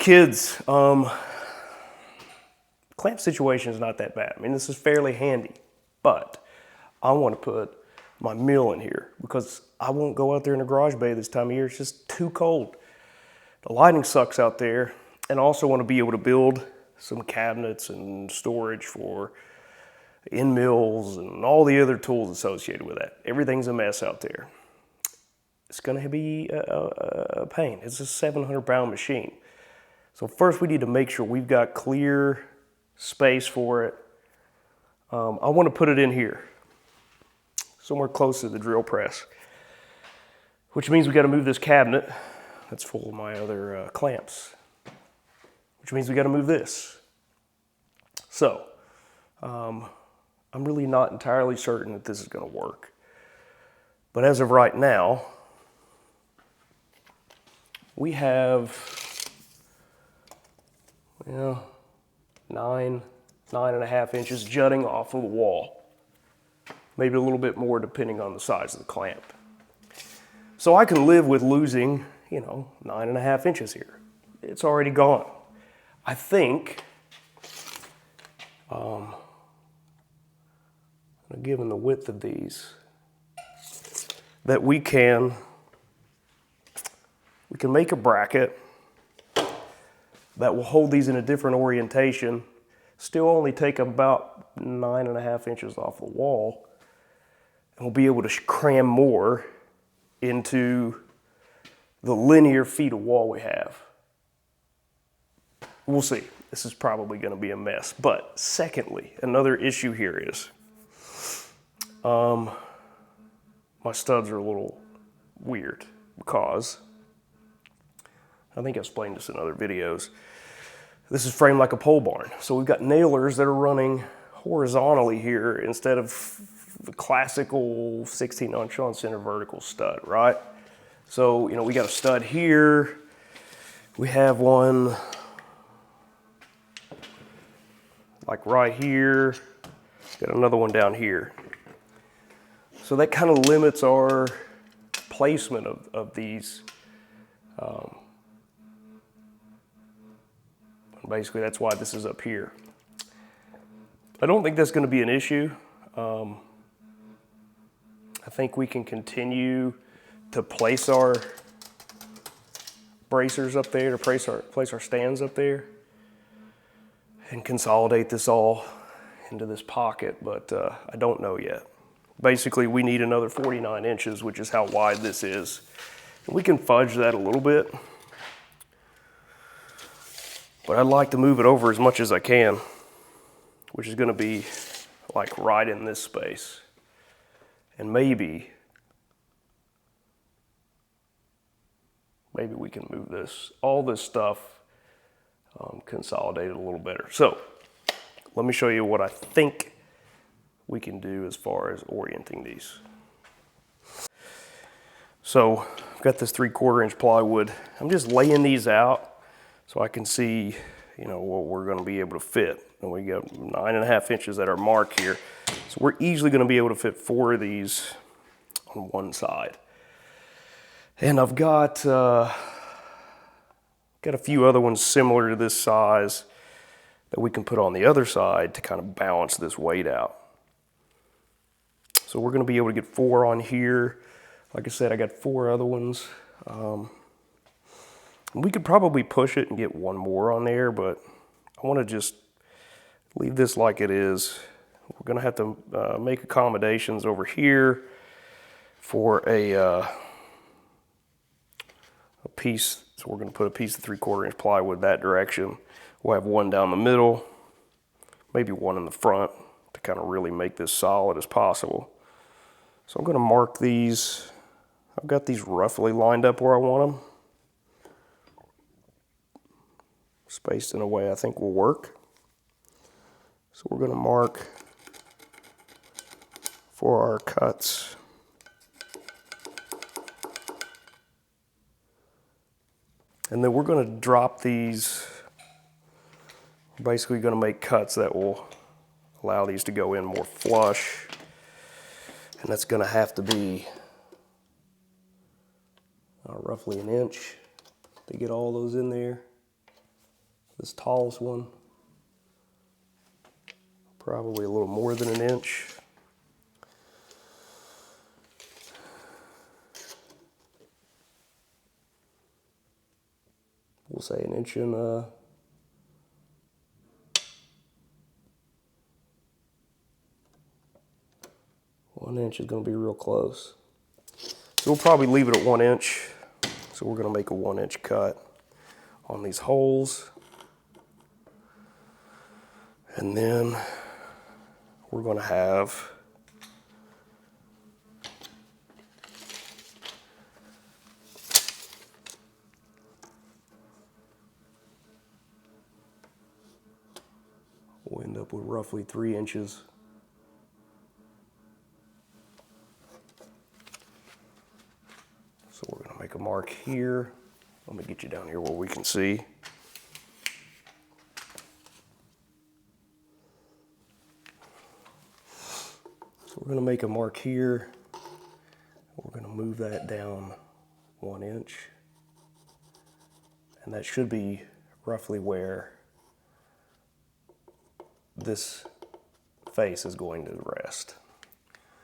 Kids, clamp situation is not that bad. I mean, this is fairly handy, but I want to put my mill in here because I won't go out there in the garage bay this time of year. It's just too cold. The lighting sucks out there, and I also want to be able to build some cabinets and storage for end mills and all the other tools associated with that. Everything's a mess out there. It's going to be a pain. It's a 700-pound machine. So first we need to make sure we've got clear space for it. I want to put it in here, somewhere close to the drill press, which means we got to move this cabinet that's full of my other clamps, which means we got to move this. So I'm really not entirely certain that this is going to work. But as of right now, we have, nine and a half inches jutting off of the wall. Maybe a little bit more depending on the size of the clamp. So I can live with losing, 9.5 inches here. It's already gone. I think, given the width of these, that we can make a bracket that will hold these in a different orientation, still only take about 9.5 inches off the wall, and we'll be able to cram more into the linear feet of wall we have. We'll see. This is probably going to be a mess. But secondly, another issue here is my studs are a little weird because I think I've explained this in other videos. This is framed like a pole barn. So we've got nailers that are running horizontally here instead of the classical 16-inch on center vertical stud, right? So, we got a stud here. We have one like right here. Got another one down here. So that kind of limits our placement of these. Basically, that's why this is up here. I don't think that's going to be an issue. I think we can continue to place our bracers up there, to place our stands up there, and consolidate this all into this pocket, but I don't know yet. Basically, we need another 49 inches, which is how wide this is. And we can fudge that a little bit, but I'd like to move it over as much as I can, which is going to be like right in this space. And maybe we can move all this stuff, consolidated a little better. So let me show you what I think we can do as far as orienting these. So I've got this 3/4 inch plywood. I'm just laying these out so I can see, what we're going to be able to fit. And we got 9.5 inches at our mark here. So we're easily going to be able to fit 4 of these on one side. And I've got a few other ones similar to this size that we can put on the other side to kind of balance this weight out. So we're going to be able to get 4 on here. Like I said, I got 4 other ones. We could probably push it and get 1 more on there, but I want to just leave this like it is. We're going to have to make accommodations over here for a piece. So we're going to put a piece of 3/4 inch plywood that direction. We'll have 1 down the middle, maybe 1 in the front to kind of really make this solid as possible. So I'm going to mark these. I've got these roughly lined up where I want them, spaced in a way I think will work. So we're going to mark for our cuts. And then we're going to drop these. We're basically going to make cuts that will allow these to go in more flush. And that's going to have to be roughly 1 inch to get all those in there. This tallest one, probably a little more than an inch. We'll say an inch and 1 inch is going to be real close. So we'll probably leave it at 1 inch. So we're going to make a 1 inch cut on these holes. And then we're going to have we'll end up with roughly 3 inches. So we're going to make a mark here. Let me get you down here where we can see. So we're going to make a mark here. We're going to move that down 1 inch. And that should be roughly where this face is going to rest.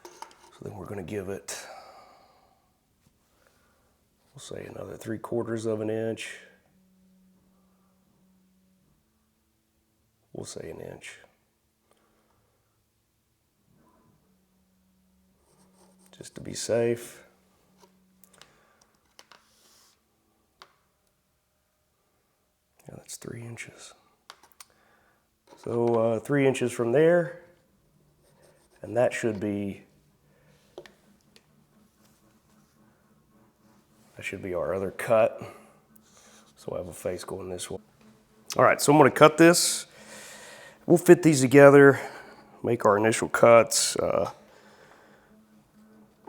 So then we're going to give it, we'll say another 3/4 of an inch. We'll say an inch. Just to be safe. Yeah, that's 3 inches. So 3 inches from there, and that should be our other cut. So I have a face going this way. All right, so I'm going to cut this. We'll fit these together, make our initial cuts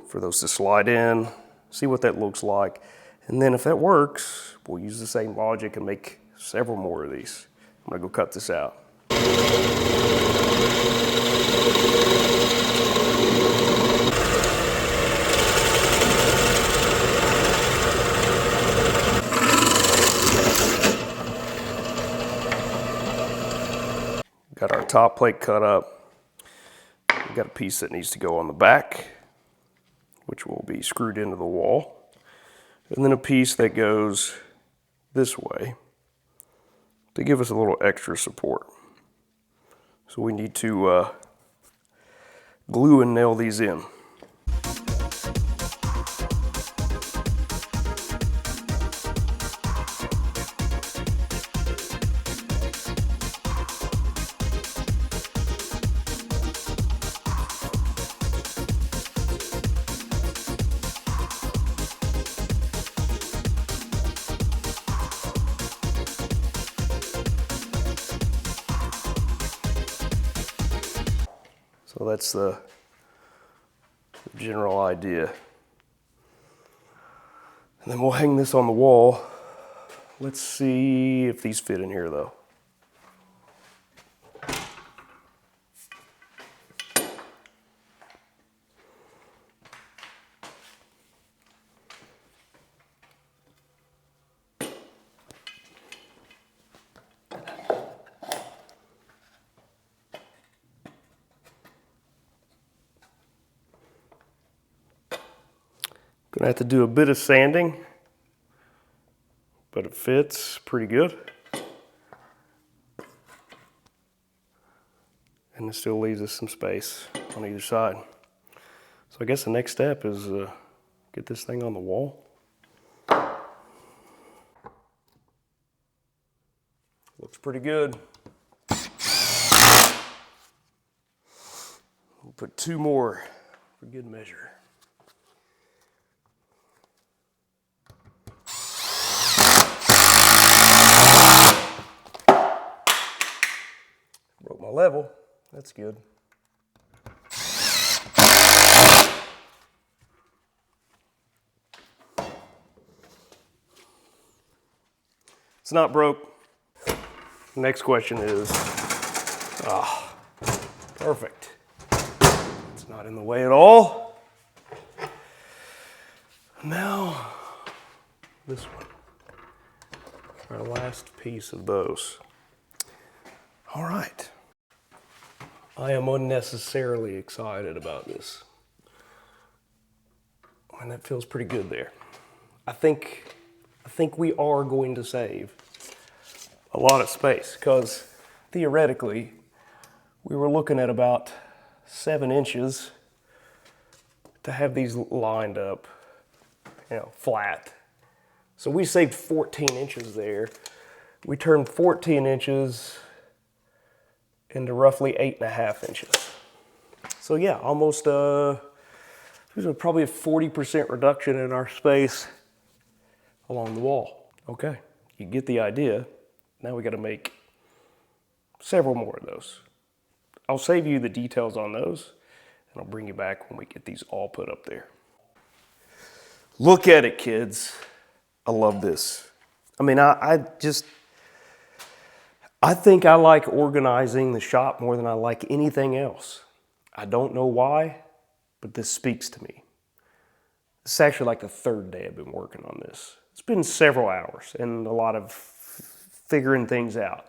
for those to slide in, see what that looks like. And then if that works, we'll use the same logic and make several more of these. I'm going to go cut this out. Got our top plate cut up. We got a piece that needs to go on the back, which will be screwed into the wall. And then a piece that goes this way to give us a little extra support. So we need to glue and nail these in. So that's the general idea. And then we'll hang this on the wall. Let's see if these fit in here though. Gonna have to do a bit of sanding, but it fits pretty good. And it still leaves us some space on either side. So I guess the next step is get this thing on the wall. Looks pretty good. We'll put 2 more for good measure. Broke my level, that's good. It's not broke. The next question is, perfect. It's not in the way at all. Now, this one, our last piece of those. All right. I am unnecessarily excited about this. And that feels pretty good there. I think we are going to save a lot of space because theoretically we were looking at about 7 inches to have these lined up, flat. So we saved 14 inches there. We turned 14 inches into roughly 8.5 inches. So yeah, almost probably a 40% reduction in our space along the wall. Okay, you get the idea. Now we got to make several more of those. I'll save you the details on those, and I'll bring you back when we get these all put up there. Look at it, kids. I love this. I mean, I think I like organizing the shop more than I like anything else. I don't know why, but this speaks to me. This is actually like the 3rd day I've been working on this. It's been several hours and a lot of figuring things out.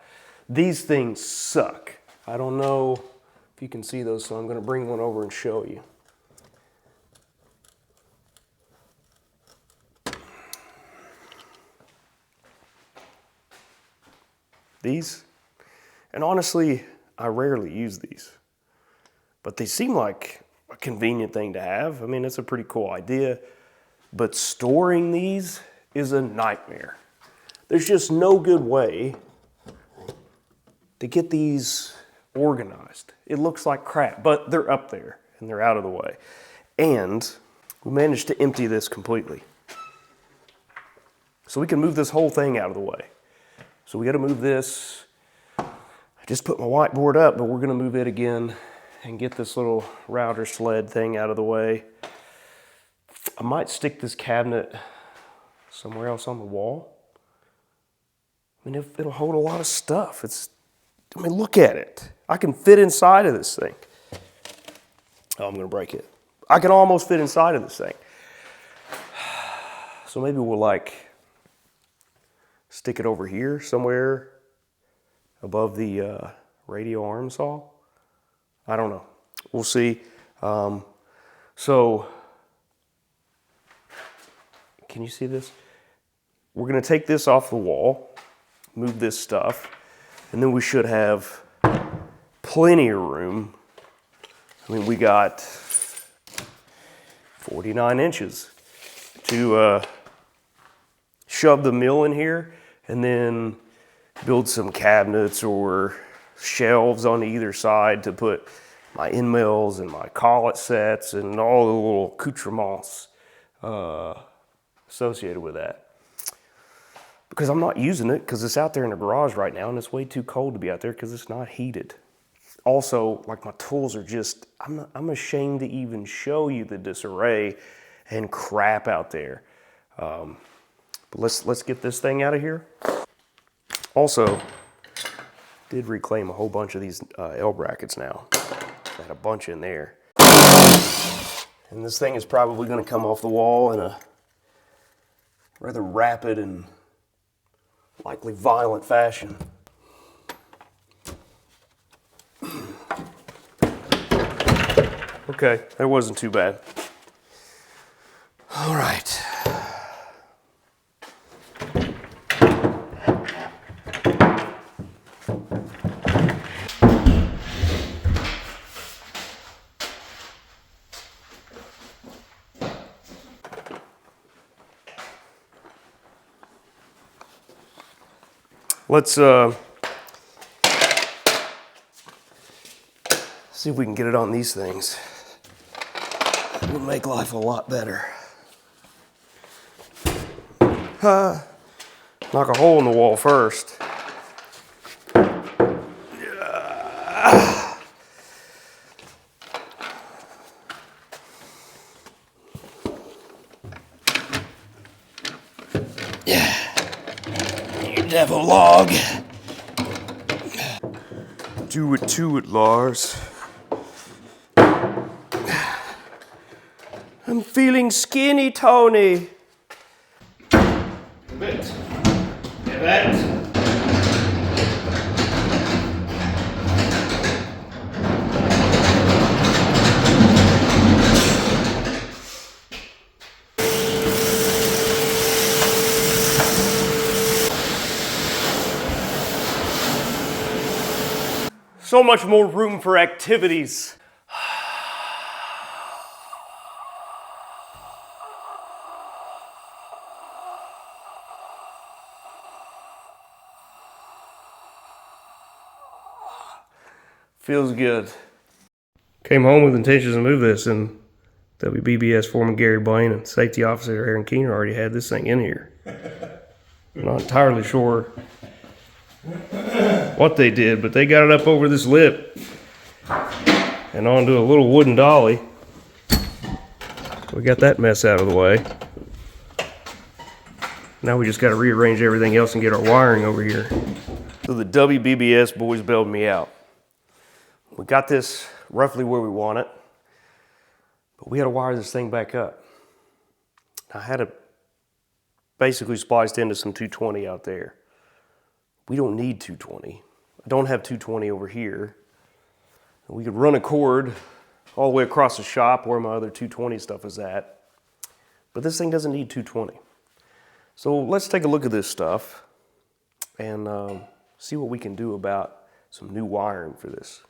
These things suck. I don't know if you can see those, so I'm going to bring one over and show you. These, and honestly, I rarely use these, but they seem like a convenient thing to have. I mean, it's a pretty cool idea, but storing these is a nightmare. There's just no good way to get these organized. It looks like crap, but they're up there and they're out of the way. And we managed to empty this completely. So we can move this whole thing out of the way. So we got to move this. I just put my whiteboard up, but we're going to move it again and get this little router sled thing out of the way. I might stick this cabinet somewhere else on the wall. I mean, it'll hold a lot of stuff. Look at it. I can fit inside of this thing. Oh, I'm going to break it. I can almost fit inside of this thing. So maybe we'll stick it over here somewhere above the radio arm saw. I don't know. We'll see. So, can you see this? We're going to take this off the wall, move this stuff, and then we should have plenty of room. I mean, we got 49 inches to shove the mill in here and then build some cabinets or shelves on either side to put my end mills and my collet sets and all the little accoutrements associated with that. Because I'm not using it because it's out there in the garage right now and it's way too cold to be out there because it's not heated. Also, my tools are just, I'm ashamed to even show you the disarray and crap out there. But let's get this thing out of here. Also, did reclaim a whole bunch of these L brackets now. I had a bunch in there. And this thing is probably going to come off the wall in a rather rapid and likely violent fashion. Okay, that wasn't too bad. All right. Let's see if we can get it on these things. It'll make life a lot better. Knock a hole in the wall first. Yeah. You devil log. Do it to it, Lars. I'm feeling skinny, Tony. So much more room for activities. Feels good. Came home with intentions to move this, and WBBS foreman Gary Blaine and safety officer Aaron Keener already had this thing in here. I'm not entirely sure what they did, but they got it up over this lip and onto a little wooden dolly. We got that mess out of the way. Now we just got to rearrange everything else and get our wiring over here. So the WBBS boys bailed me out. We got this roughly where we want it, but we had to wire this thing back up. I had it basically spliced into some 220 out there. We don't need 220. I don't have 220 over here. We could run a cord all the way across the shop where my other 220 stuff is at, but this thing doesn't need 220. So let's take a look at this stuff and see what we can do about some new wiring for this.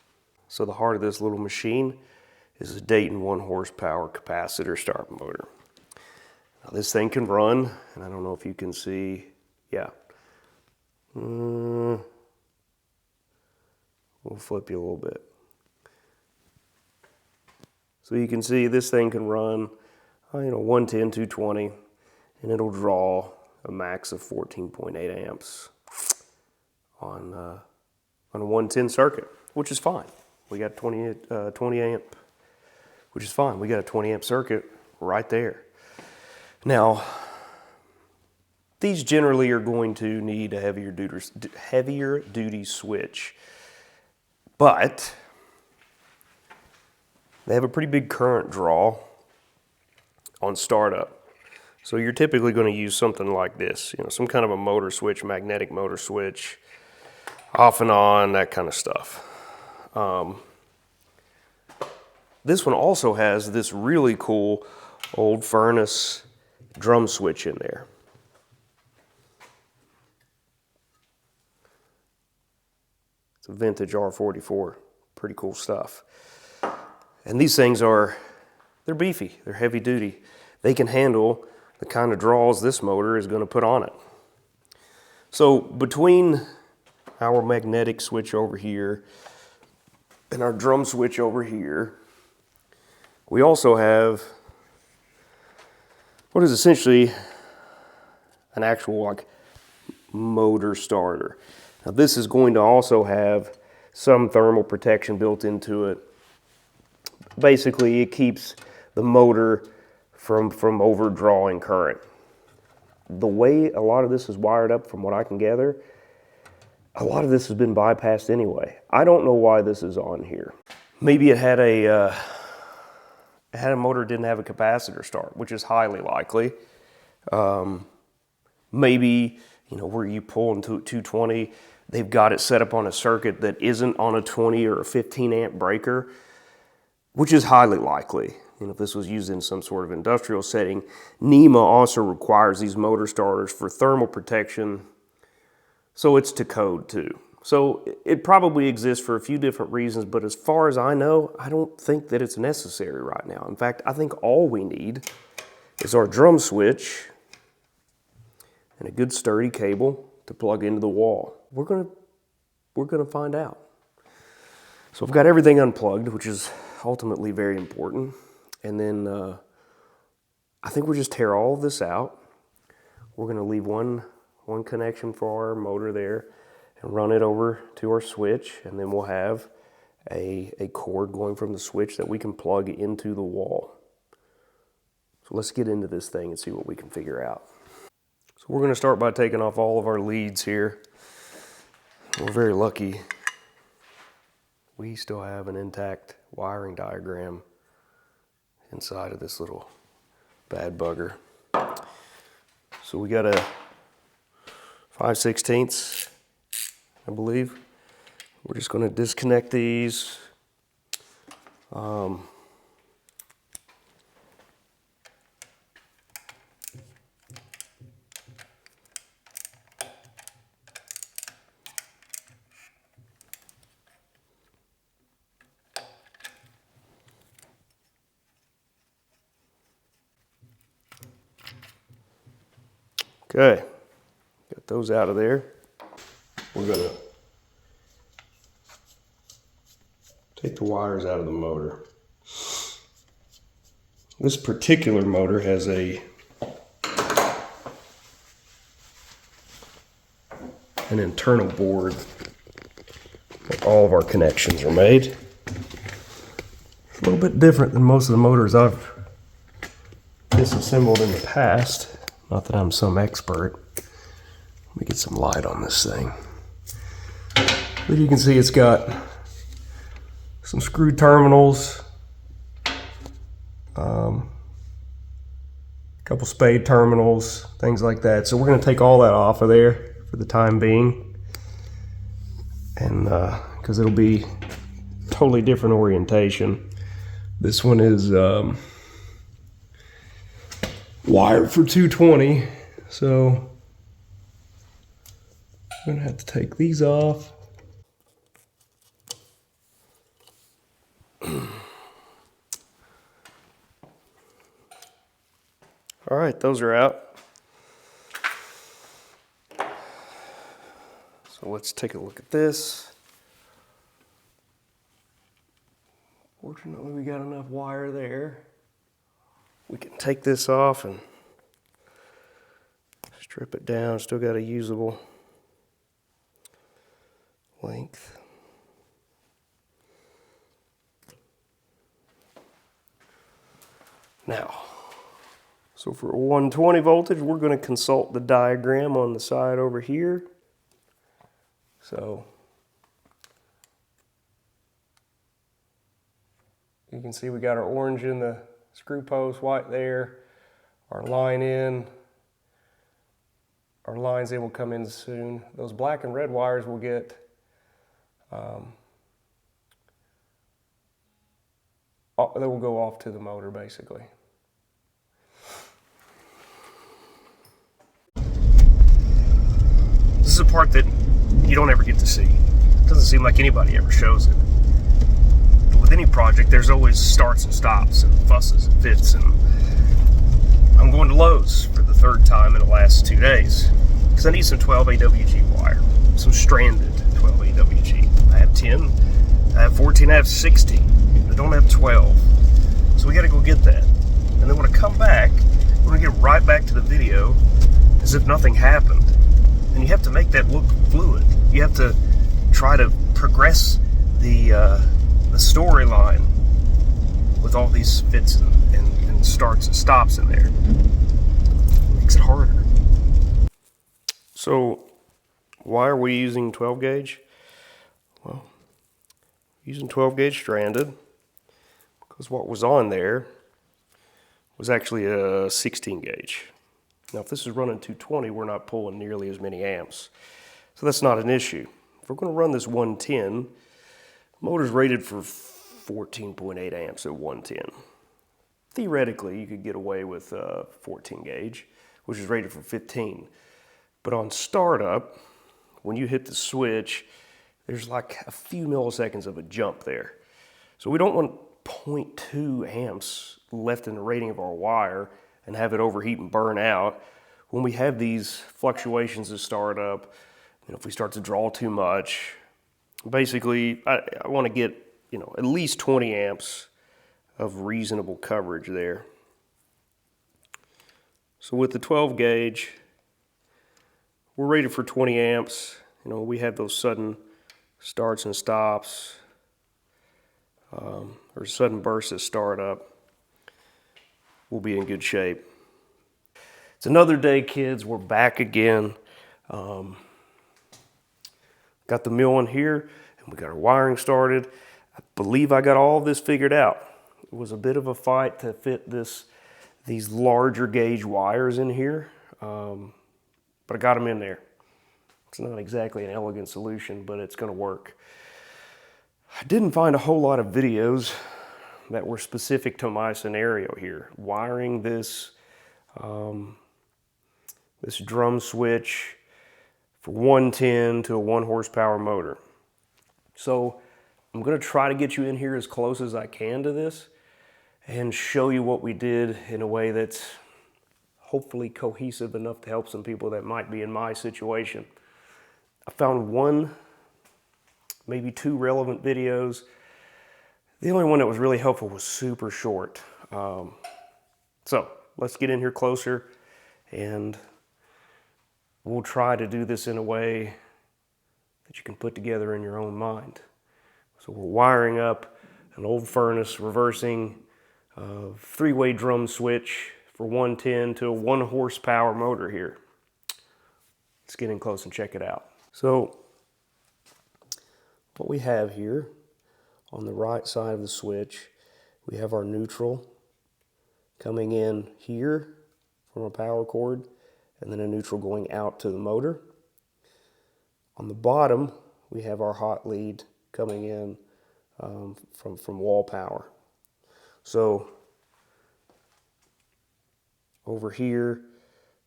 So the heart of this little machine is a Dayton 1 horsepower capacitor starter motor. Now this thing can run, and I don't know if you can see, yeah. We'll flip you a little bit. So you can see this thing can run, 110, 220, and it'll draw a max of 14.8 amps on a 110 circuit, which is fine. We got 20 amp, which is fine. We got a 20 amp circuit right there. Now, these generally are going to need a heavier duty switch, but they have a pretty big current draw on startup. So you're typically going to use something like this, some kind of a motor switch, magnetic motor switch, off and on, that kind of stuff. This one also has this really cool old furnace drum switch in there. It's a vintage R44, pretty cool stuff. And these things they're beefy, they're heavy duty. They can handle the kind of draws this motor is going to put on it. So between our magnetic switch over here and our drum switch over here, we also have what is essentially an actual motor starter. Now this is going to also have some thermal protection built into it. Basically, it keeps the motor from overdrawing current. The way a lot of this is wired up, from what I can gather, a lot of this has been bypassed anyway. I don't know why this is on here. Maybe it had a motor that didn't have a capacitor start, which is highly likely. Maybe, where you pull into 220, they've got it set up on a circuit that isn't on a 20 or a 15 amp breaker, which is highly likely. If this was used in some sort of industrial setting. NEMA also requires these motor starters for thermal protection, so it's to code too. So it probably exists for a few different reasons, but as far as I know, I don't think that it's necessary right now. In fact, I think all we need is our drum switch and a good sturdy cable to plug into the wall. We're gonna find out. So I've got everything unplugged, which is ultimately very important. And then I think we'll just tear all of this out. We're going to leave one connection for our motor there and run it over to our switch. And then we'll have a cord going from the switch that we can plug into the wall. So let's get into this thing and see what we can figure out. So we're going to start by taking off all of our leads here. We're very lucky. We still have an intact wiring diagram inside of this little bad bugger. So we got a 5/16, I believe. We're just going to disconnect these. Okay, got those out of there. We're gonna take the wires out of the motor. This particular motor has an internal board where all of our connections are made. It's a little bit different than most of the motors I've disassembled in the past. Not that I'm some expert. Let me get some light on this thing. But you can see it's got some screw terminals, a couple spade terminals, things like that. So we're going to take all that off of there for the time being, and because it'll be totally different orientation. This one is wired for 220, so I'm gonna have to take these off. All right, those are out. So let's take a look at this. Fortunately, we got enough wire there. We can take this off and strip it down. Still got a usable length. Now, so for 120 voltage, we're going to consult the diagram on the side over here. So you can see we got our orange in the screw post, white there, our line in. Our lines in will come in soon. Those black and red wires will get they will go off to the motor basically. This is a part that you don't ever get to see. It doesn't seem like anybody ever shows it. But with any project, there's always starts and stops and fusses and fits. And I'm going to Lowe's for the third time in the last 2 days because I need some 12 AWG wire, some stranded 12 AWG. I have 10, I have 14, I have 16. I don't have 12. So we got to go get that. And then when I come back, we're going to get right back to the video as if nothing happened. And you have to make that look fluid. You have to try to progress the storyline with all these fits and starts and stops in there. It makes it harder. So why are we using 12 gauge? Well, using 12 gauge stranded because what was on there was actually a 16 gauge. Now, if this is running 220, we're not pulling nearly as many amps. So that's not an issue. If we're going to run this 110, the motor's rated for 14.8 amps at 110. Theoretically, you could get away with 14 gauge, which is rated for 15. But on startup, when you hit the switch, there's like a few milliseconds of a jump there. So we don't want 0.2 amps left in the rating of our wire and have it overheat and burn out. When we have these fluctuations of startup, if we start to draw too much, basically I want to get at least 20 amps of reasonable coverage there. So with the 12 gauge, we're rated for 20 amps. We have those sudden starts and stops, or sudden bursts at startup. We'll be in good shape. It's another day, kids. We're back again. Got the mill in here, and we got our wiring started. I believe I got all of this figured out. It was a bit of a fight to fit these larger gauge wires in here, but I got them in there. It's not exactly an elegant solution, but it's going to work. I didn't find a whole lot of videos that were specific to my scenario here. Wiring this drum switch for 110 to a 1 horsepower motor. So I'm going to try to get you in here as close as I can to this and show you what we did in a way that's hopefully cohesive enough to help some people that might be in my situation. I found one, maybe two relevant videos. The only one that was really helpful was super short. So let's get in here closer and we'll try to do this in a way that you can put together in your own mind. So we're wiring up an old furnace, reversing a 3-way drum switch for 110 to a 1 horsepower motor here. Let's get in close and check it out. So what we have here on the right side of the switch, we have our neutral coming in here from a power cord, and then a neutral going out to the motor. On the bottom, we have our hot lead coming in from wall power. So over here,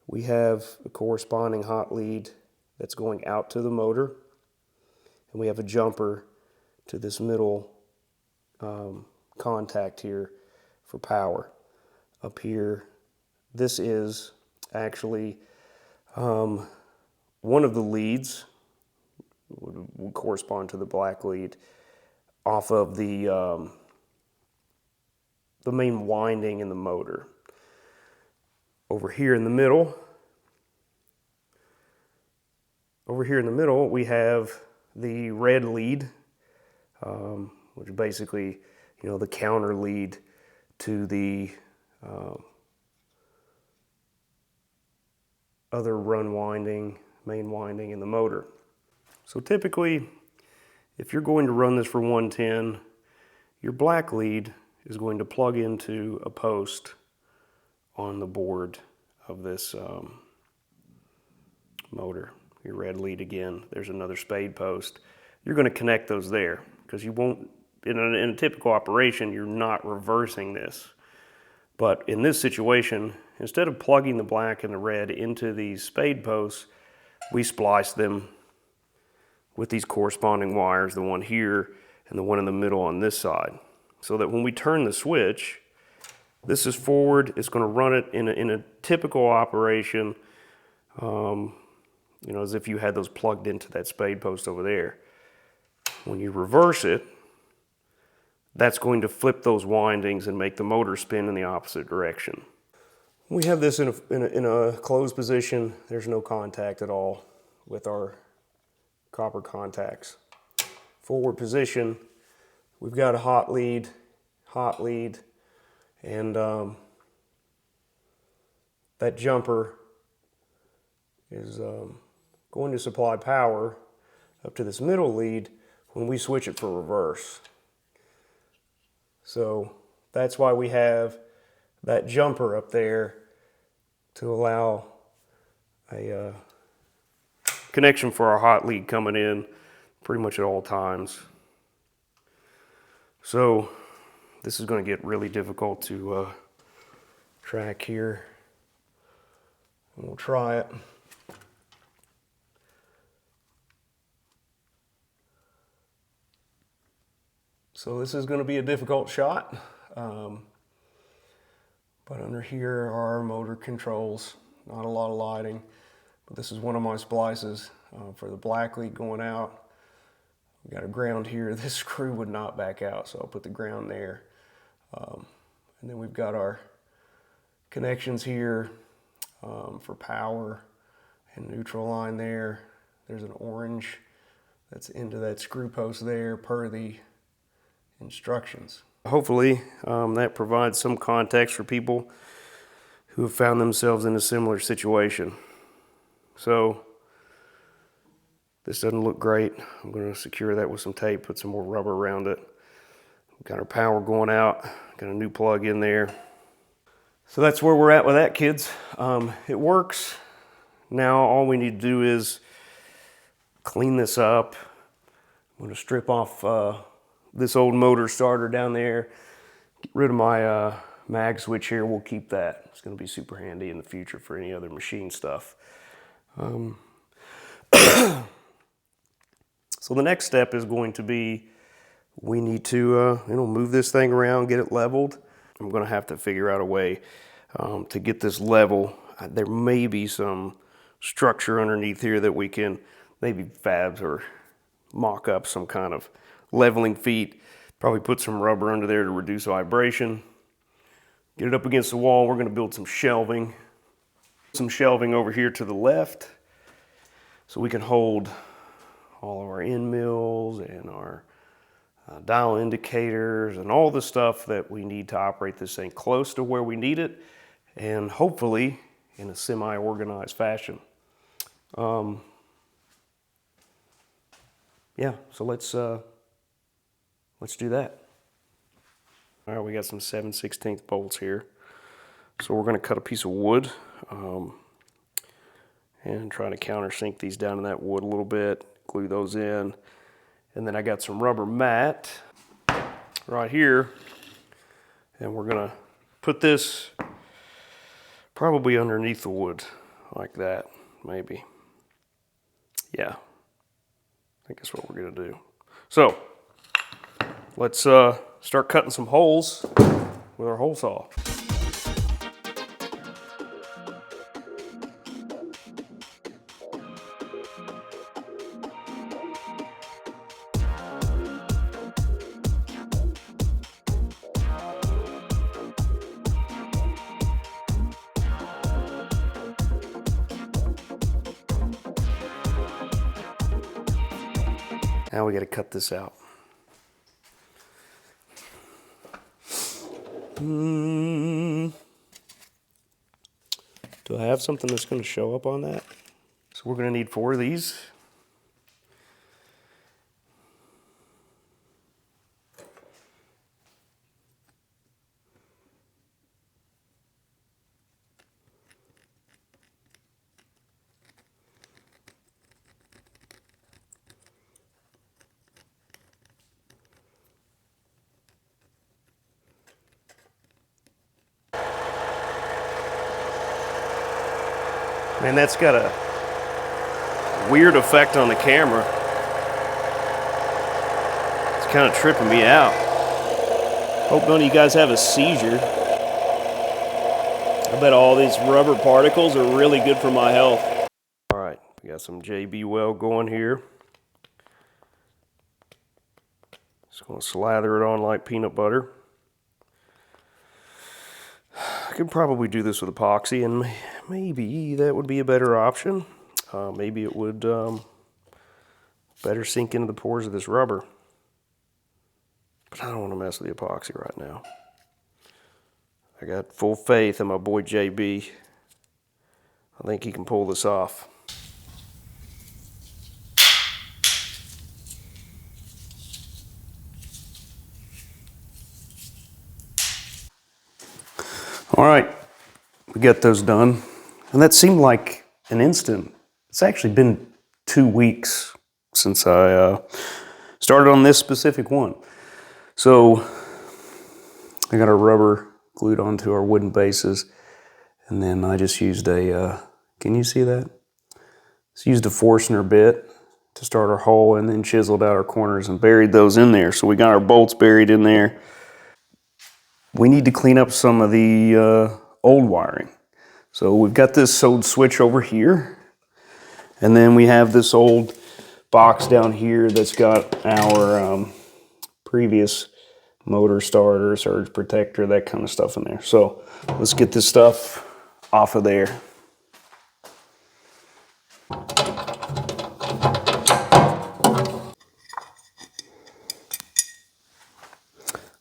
we have a corresponding hot lead that's going out to the motor, and we have a jumper to this middle contact here for power. Up here, this is actually one of the leads, would correspond to the black lead, off of the main winding in the motor. Over here in the middle, we have the red lead, which is basically, the counter lead to the other run winding, main winding in the motor. So typically, if you're going to run this for 110, your black lead is going to plug into a post on the board of this motor. Your red lead again, there's another spade post. You're going to connect those there because you won't, in a typical operation, you're not reversing this. But in this situation, instead of plugging the black and the red into these spade posts, we splice them with these corresponding wires, the one here and the one in the middle on this side. So that when we turn the switch, this is forward, it's going to run it in a typical operation, as if you had those plugged into that spade post over there. When you reverse it, that's going to flip those windings and make the motor spin in the opposite direction. We have this in a closed position. There's no contact at all with our copper contacts. Forward position, we've got a hot lead, and that jumper is going to supply power up to this middle lead when we switch it for reverse. So that's why we have that jumper up there to allow a connection for our hot lead coming in pretty much at all times. So this is going to get really difficult to track here. And we'll try it. So this is going to be a difficult shot, but under here are our motor controls. Not a lot of lighting, but this is one of my splices for the black lead going out. We got a ground here. This screw would not back out, so I'll put the ground there. And then we've got our connections here for power and neutral line there. There's an orange that's into that screw post there per the instructions. Hopefully that provides some context for people who have found themselves in a similar situation. So this doesn't look great. I'm going to secure that with some tape, put some more rubber around it. We've got our power going out, got a new plug in there. So that's where we're at with that, kids. It works. Now all we need to do is clean this up. I'm going to strip off this old motor starter down there, get rid of my mag switch here. We'll keep that. It's going to be super handy in the future for any other machine stuff. So the next step is going to be, we need to move this thing around, get it leveled. I'm going to have to figure out a way to get this level. There may be some structure underneath here that we can maybe fab or mock up some kind of leveling feet. Probably put some rubber under there to reduce vibration. Get it up against the wall. We're going to build some shelving. Some shelving over here to the left so we can hold all of our end mills and our dial indicators and all the stuff that we need to operate this thing close to where we need it, and hopefully in a semi-organized fashion. Yeah, so let's do that. All right, we got some 7/16 bolts here. So we're going to cut a piece of wood and try to countersink these down in that wood a little bit, glue those in. And then I got some rubber mat right here, and we're going to put this probably underneath the wood like that, maybe. Yeah, I think that's what we're going to do. So let's start cutting some holes with our hole saw. Now we got to cut this out. Do I have something that's going to show up on that? So we're going to need 4 of these. Man, that's got a weird effect on the camera. It's kind of tripping me out. Hope none of you guys have a seizure. I bet all these rubber particles are really good for my health. All right, we got some JB Weld going here. Just gonna slather it on like peanut butter. I could probably do this with epoxy, and maybe that would be a better option. Maybe it would better sink into the pores of this rubber. But I don't want to mess with the epoxy right now. I got full faith in my boy JB. I think he can pull this off. All right, we got those done. And that seemed like an instant. It's actually been 2 weeks since I started on this specific one. So I got our rubber glued onto our wooden bases, and then I just used a, can you see that? Just used a Forstner bit to start our hole, and then chiseled out our corners and buried those in there. So we got our bolts buried in there. We need to clean up some of the old wiring. So we've got this sewed switch over here, and then we have this old box down here that's got our previous motor starter, surge protector, that kind of stuff in there. So let's get this stuff off of there.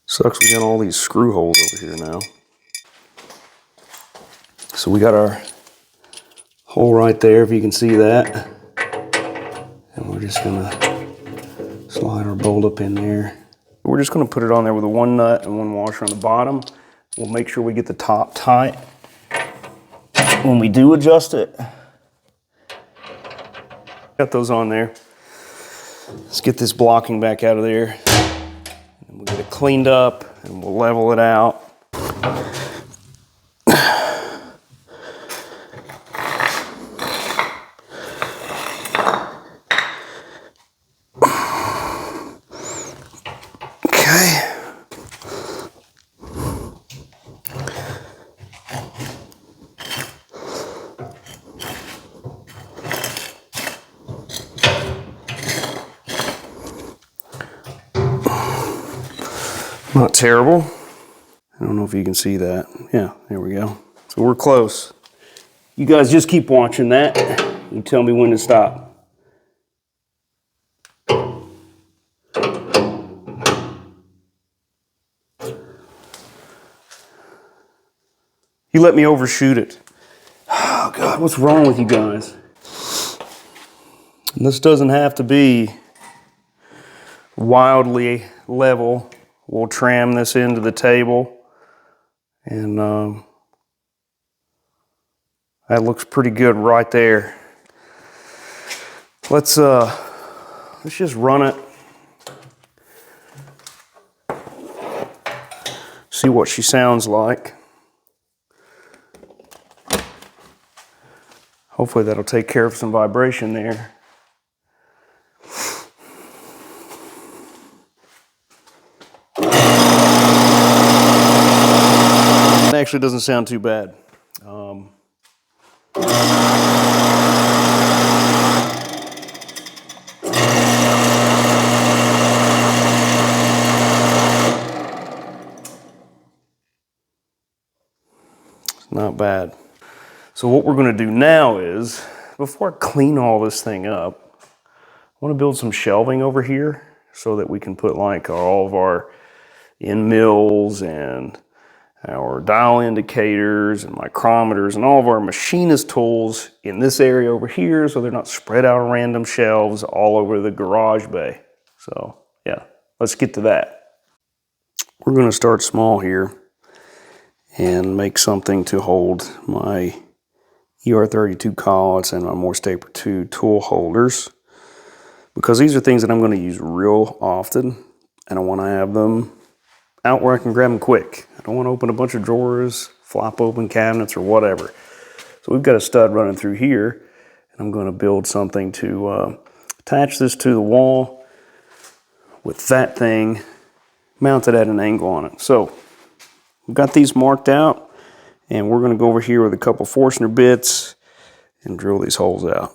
Sucks we got all these screw holes over here now. So we got our hole right there, if you can see that. And we're just gonna slide our bolt up in there. We're just gonna put it on there with a 1 nut and 1 washer on the bottom. We'll make sure we get the top tight when we do adjust it. Got those on there. Let's get this blocking back out of there. And we'll get it cleaned up and we'll level it out. Not terrible. I don't know if you can see that. Yeah, there we go. So we're close. You guys just keep watching that. You tell me when to stop. You let me overshoot it. Oh God, what's wrong with you guys? And this doesn't have to be wildly level. We'll tram this into the table, and that looks pretty good right there. Let's just run it. See what she sounds like. Hopefully that'll take care of some vibration there. It actually doesn't sound too bad. It's not bad. So what we're going to do now is, before I clean all this thing up, I want to build some shelving over here so that we can put like all of our end mills and our dial indicators and micrometers and all of our machinist tools in this area over here so they're not spread out on random shelves all over the garage bay. So yeah, let's get to that. We're going to start small here and make something to hold my ER32 collets and my Morse Taper 2 tool holders, because these are things that I'm going to use real often and I want to have them out where I can grab them quick. I don't want to open a bunch of drawers, flop open cabinets or whatever. So we've got a stud running through here, and I'm going to build something to attach this to the wall with that thing mounted at an angle on it. So we've got these marked out, and we're going to go over here with a couple Forstner bits and drill these holes out.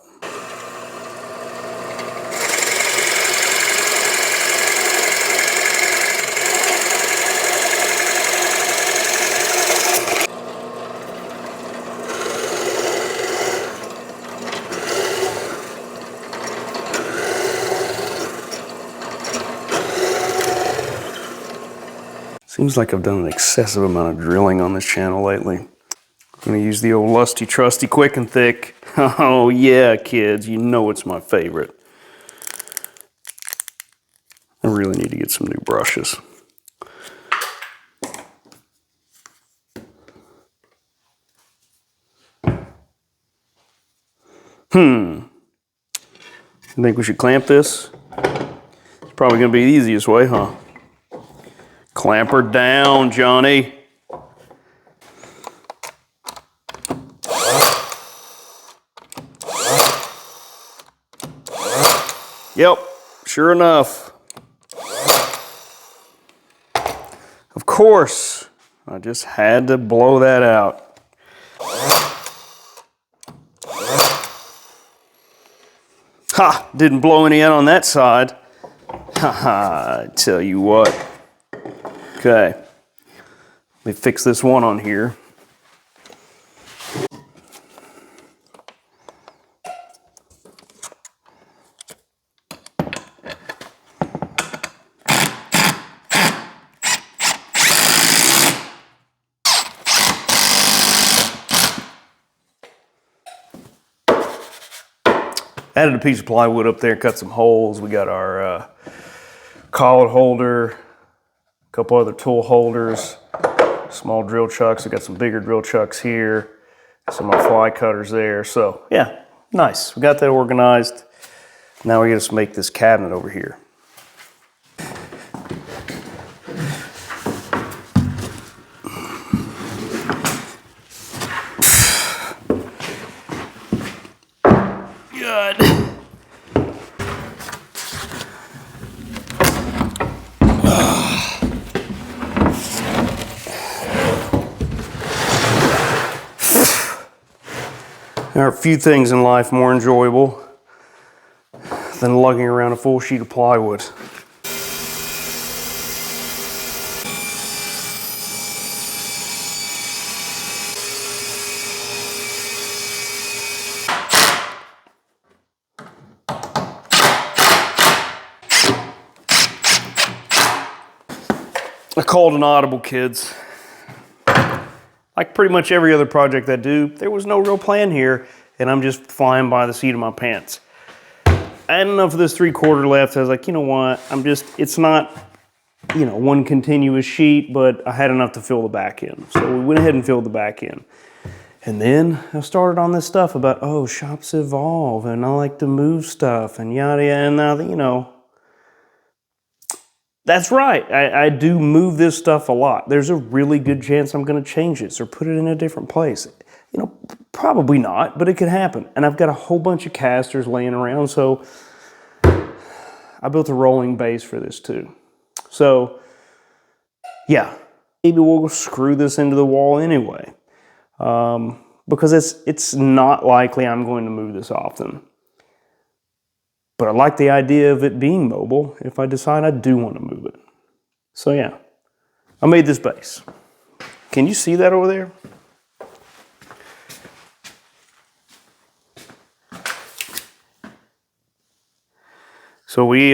Seems like I've done an excessive amount of drilling on this channel lately. I'm gonna use the old lusty trusty Quick and Thick. Oh yeah, kids, you know it's my favorite. I really need to get some new brushes. I think we should clamp this. It's probably gonna be the easiest way, huh? Clamp her down, Johnny. Yep, sure enough. Of course, I just had to blow that out. Ha! Didn't blow any out on that side. Ha ha, I tell you what. Okay, let me fix this one on here. Added a piece of plywood up there, cut some holes. We got our collet holder, a couple other tool holders, small drill chucks. We got some bigger drill chucks here, some of our fly cutters there. So yeah, nice. We got that organized. Now we just make this cabinet over here. Good. There are a few things in life more enjoyable than lugging around a full sheet of plywood. I called an audible, kids. Like pretty much every other project I do, there was no real plan here, and I'm just flying by the seat of my pants. I had enough of this 3/4 left. I was like, you know what? It's not, you know, one continuous sheet, but I had enough to fill the back end. So we went ahead and filled the back end. And then I started on this stuff about, oh, shops evolve, and I like to move stuff, and yada, yada, and now, you know, that's right. I do move this stuff a lot. There's a really good chance I'm going to change this or put it in a different place. You know, probably not, but it could happen. And I've got a whole bunch of casters laying around, so I built a rolling base for this too. So, yeah, maybe we'll screw this into the wall anyway, because it's not likely I'm going to move this often. But I like the idea of it being mobile if I decide I do want to move it. So yeah, I made this base. Can you see that over there? So we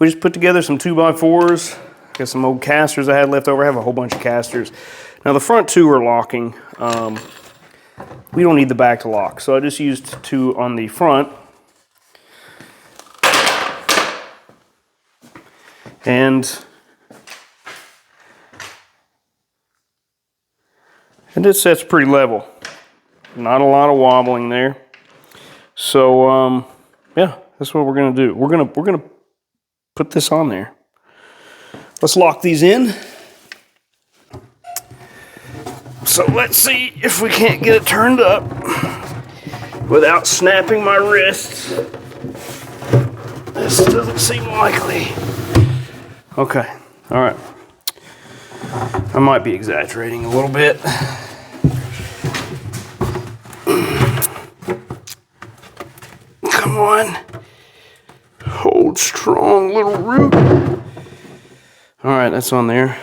just put together some 2x4s. Got some old casters I had left over. I have a whole bunch of casters. Now the front two are locking. We don't need the back to lock, so I just used two on the front. And it sets pretty level. Not a lot of wobbling there. So yeah, that's what we're gonna do. We're gonna put this on there. Let's lock these in. So let's see if we can't get it turned up without snapping my wrists. This doesn't seem likely. Okay, all right. I might be exaggerating a little bit. Come on. Hold strong, little root. All right, that's on there.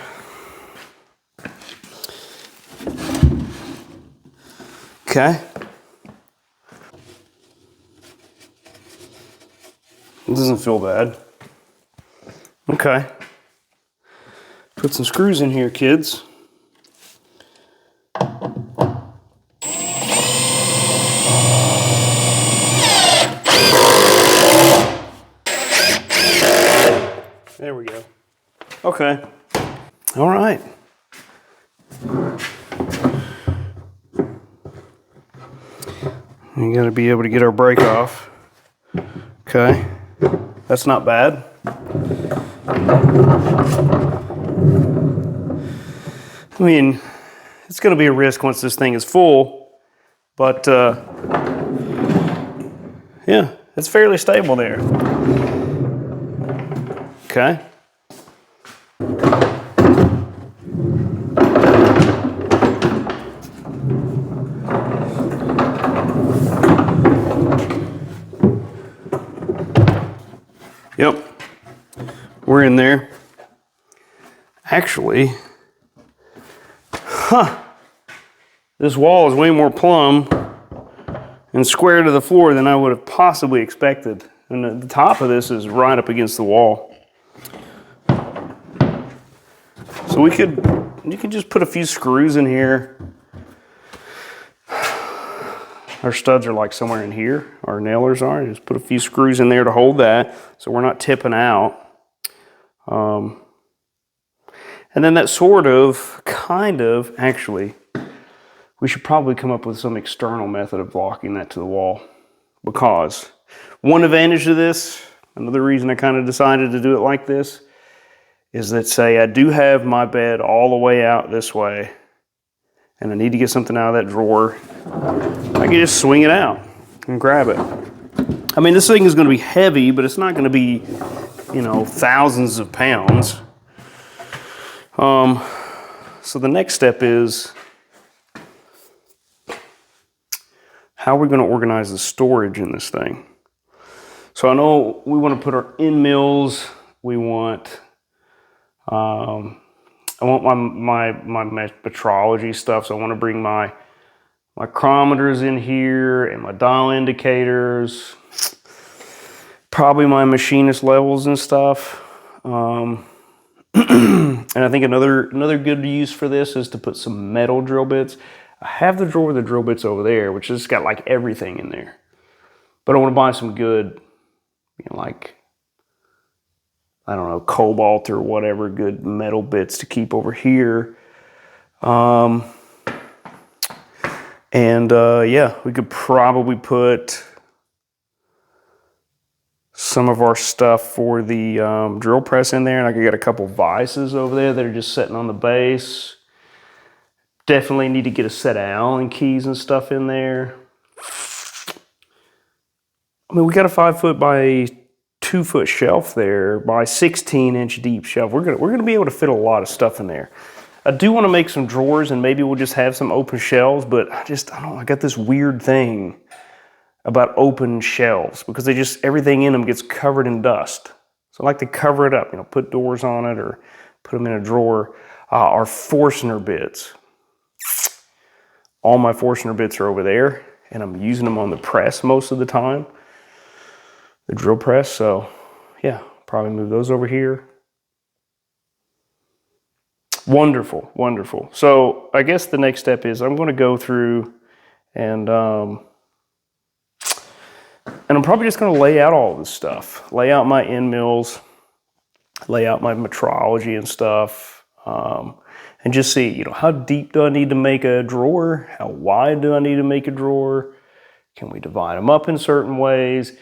Okay. It doesn't feel bad. Okay. Put some screws in here, kids. There we go. Okay. All right. You gotta be able to get our brake off. Okay. That's not bad. I mean, it's going to be a risk once this thing is full, but yeah, it's fairly stable there. Okay. Yep, we're in there. Actually, this wall is way more plumb and square to the floor than I would have possibly expected. And the top of this is right up against the wall. So you could just put a few screws in here. Our studs are like somewhere in here. Our nailers are. Just put a few screws in there to hold that so we're not tipping out. And then that actually, we should probably come up with some external method of locking that to the wall. Because one advantage of this, another reason I kind of decided to do it like this, is that say I do have my bed all the way out this way, and I need to get something out of that drawer, I can just swing it out and grab it. I mean, this thing is going to be heavy, but it's not going to be, you know, thousands of pounds. So the next step is, how are we going to organize the storage in this thing? So I know we want to put our end mills. We want, I want my metrology stuff. So I want to bring my micrometers in here and my dial indicators, probably my machinist levels and stuff. And I think another good use for this is to put some metal drill bits. I have the drawer with the drill bits over there, which has got like everything in there. But I want to buy some good, like, I don't know, cobalt or whatever, good metal bits to keep over here. Yeah, we could probably put some of our stuff for the drill press in there, and I could get a couple vices over there that are just sitting on the base. Definitely need to get a set of Allen keys and stuff in there. I mean, we got a 5-foot by 2-foot shelf there by 16-inch deep shelf. We're gonna be able to fit a lot of stuff in there. I do want to make some drawers, and maybe we'll just have some open shelves, but I don't know, I got this weird thing about open shelves because everything in them gets covered in dust. So I like to cover it up, put doors on it or put them in a drawer. Our Forstner bits. All my Forstner bits are over there, and I'm using them on the press most of the time, the drill press. So yeah, probably move those over here. Wonderful, wonderful. So I guess the next step is I'm going to go through and I'm probably just going to lay out all this stuff. Lay out my end mills, lay out my metrology and stuff, and just see, how deep do I need to make a drawer? How wide do I need to make a drawer? Can we divide them up in certain ways?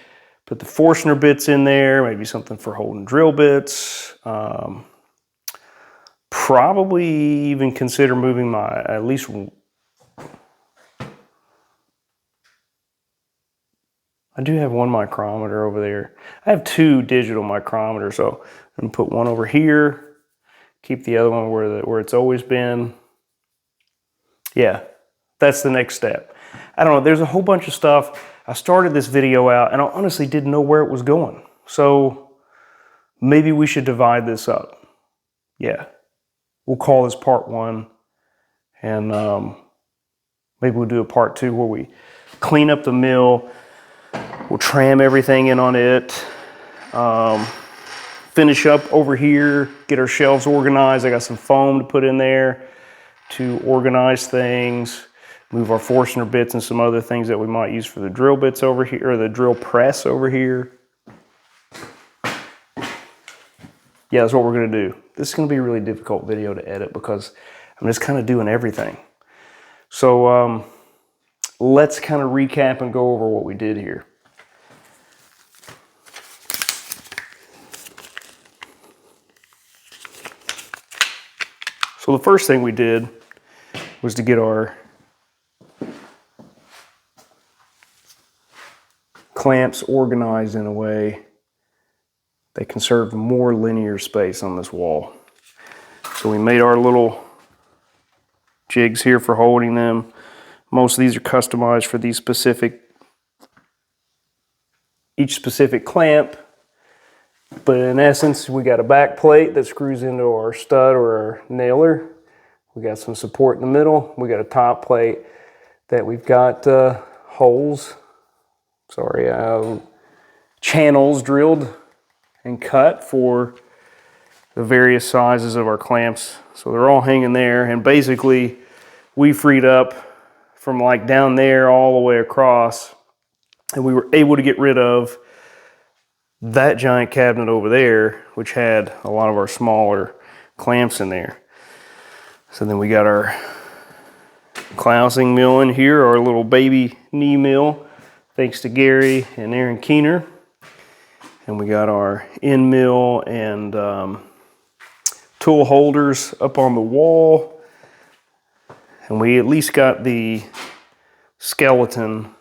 Put the Forstner bits in there, maybe something for holding drill bits. Probably even consider moving my, at least, I do have one micrometer over there. I have 2 digital micrometers, so I'm gonna put one over here, keep the other one where it's always been. Yeah, that's the next step. I don't know, there's a whole bunch of stuff. I started this video out and I honestly didn't know where it was going. So maybe we should divide this up. Yeah, we'll call this part 1, and maybe we'll do a part 2 where we clean up the mill. We'll tram everything in on it, finish up over here, get our shelves organized. I got some foam to put in there to organize things, move our Forstner bits and some other things that we might use for the drill bits over here, or the drill press over here. Yeah, that's what we're gonna do. This is gonna be a really difficult video to edit because I'm just kind of doing everything. So let's kind of recap and go over what we did here. So the first thing we did was to get our clamps organized in a way that conserved more linear space on this wall. So we made our little jigs here for holding them. Most of these are customized for these each specific clamp. But in essence, we got a back plate that screws into our stud or our nailer. We got some support in the middle. We got a top plate that we've got channels drilled and cut for the various sizes of our clamps. So they're all hanging there, and basically we freed up from like down there all the way across, and we were able to get rid of that giant cabinet over there, which had a lot of our smaller clamps in there. So then we got our clousing mill in here, our little baby knee mill, thanks to Gary and Aaron Keener. And we got our end mill and tool holders up on the wall. And we at least got the skeleton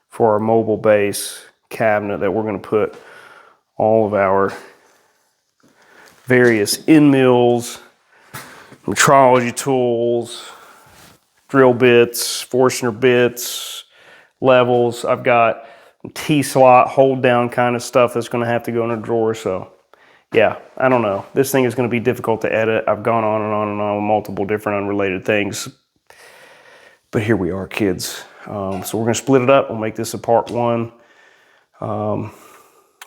for our mobile base cabinet that we're going to put all of our various end mills, metrology tools, drill bits, Forstner bits, levels. I've got T-slot hold down kind of stuff that's going to have to go in a drawer. So yeah, I don't know. This thing is going to be difficult to edit. I've gone on and on and on with multiple different unrelated things. But here we are, kids. So we're going to split it up. We'll make this a part 1.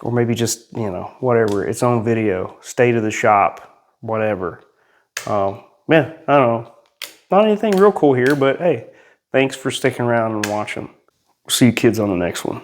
Or maybe just, whatever, its own video, state of the shop, whatever. Yeah, I don't know. Not anything real cool here, but hey, thanks for sticking around and watching. See you kids on the next one.